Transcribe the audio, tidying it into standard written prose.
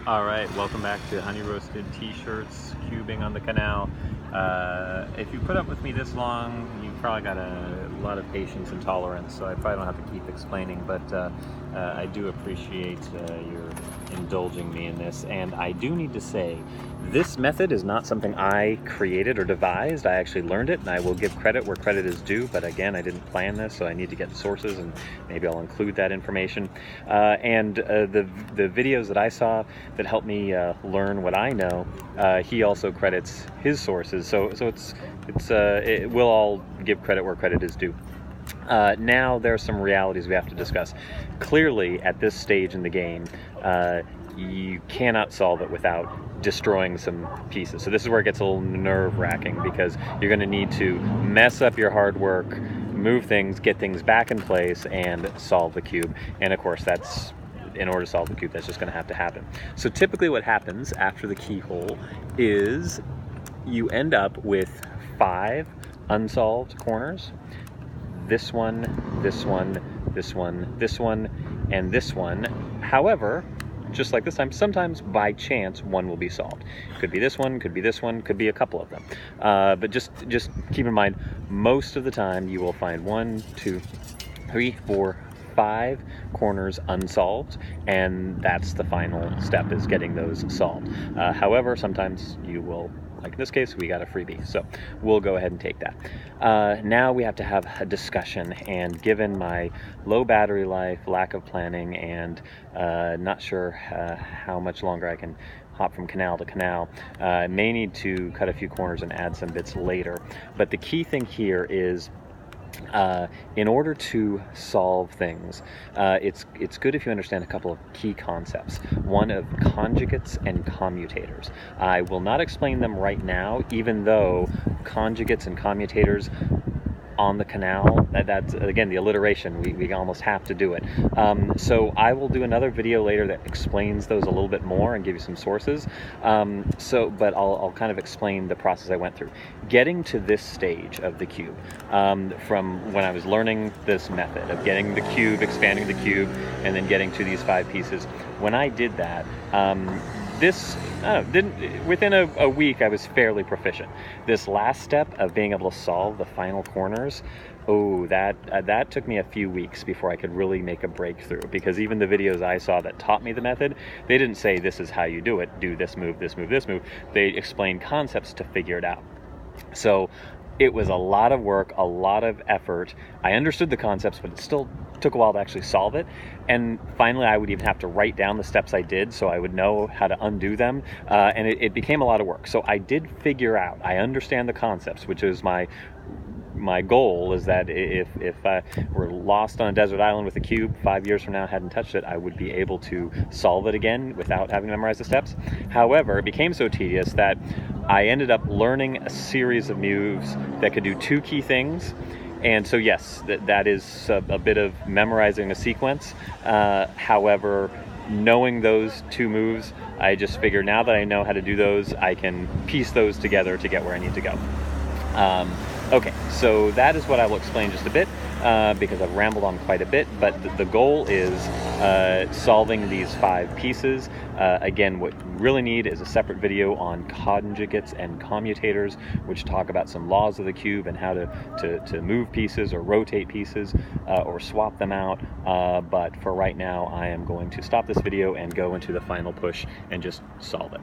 All right, welcome back to Honey Roasted T-shirts, cubing on the Canal. If you put up with me this long, you've probably got a lot of patience and tolerance, so I probably don't have to keep explaining, but I do appreciate your indulging me in this. And I do need to say, this method is not something I created or devised. I actually learned it, and I will give credit where credit is due, but again, I didn't plan this, so I need to get sources, and maybe I'll include that information. The videos that I saw that helped me learn what I know, he also credits his sources, so we'll all give credit where credit is due. Now there are some realities we have to discuss. Clearly, at this stage in the game, you cannot solve it without destroying some pieces. So this is where it gets a little nerve-wracking, because you're going to need to mess up your hard work, move things, get things back in place, and solve the cube. And of course, that's in order to solve the cube, that's just going to have to happen. So typically what happens after the keyhole is you end up with 5 unsolved corners. This one, this one, this one, this one, and this one. However, just like this time, sometimes by chance one will be solved. Could be this one, could be this one, could be a couple of them. But just keep in mind, most of the time you will find 1, 2, 3, 4, 5 corners unsolved, and that's the final step, is getting those solved. However, sometimes you will, like in this case, we got a freebie, so we'll go ahead and take that. Now we have to have a discussion, and given my low battery life, lack of planning, and not sure how much longer I can hop from canal to canal, I may need to cut a few corners and add some bits later. But the key thing here is, in order to solve things, it's good if you understand a couple of key concepts. One of conjugates and commutators. I will not explain them right now, even though conjugates and commutators on the canal, that's again the alliteration, we almost have to do it. So I will do another video later that explains those a little bit more and give you some sources. But I'll kind of explain the process I went through. Getting to this stage of the cube, from when I was learning this method of getting the cube, expanding the cube, and then getting to these 5 pieces, when I did that, within a week I was fairly proficient. This last step of being able to solve the final corners, that took me a few weeks before I could really make a breakthrough, because even the videos I saw that taught me the method, they didn't say this is how you do it, do this move, this move, this move. They explained concepts to figure it out. So it was a lot of work, a lot of effort. I understood the concepts, but it still took a while to actually solve it. And finally, I would even have to write down the steps I did so I would know how to undo them. And it became a lot of work. So I did figure out, I understand the concepts, which is my goal, is that if we're lost on a desert island with a cube 5 years from now, hadn't touched it, I would be able to solve it again without having to memorize the steps. However, it became so tedious that I ended up learning a series of moves that could do 2 key things. And so yes, that is a bit of memorizing a sequence. However, knowing those 2 moves, I just figured now that I know how to do those, I can piece those together to get where I need to go. Okay, so that is what I will explain just a bit, because I've rambled on quite a bit, but the goal is solving these 5 pieces. Again, what you really need is a separate video on conjugates and commutators, which talk about some laws of the cube and how to move pieces or rotate pieces or swap them out. But for right now, I am going to stop this video and go into the final push and just solve it.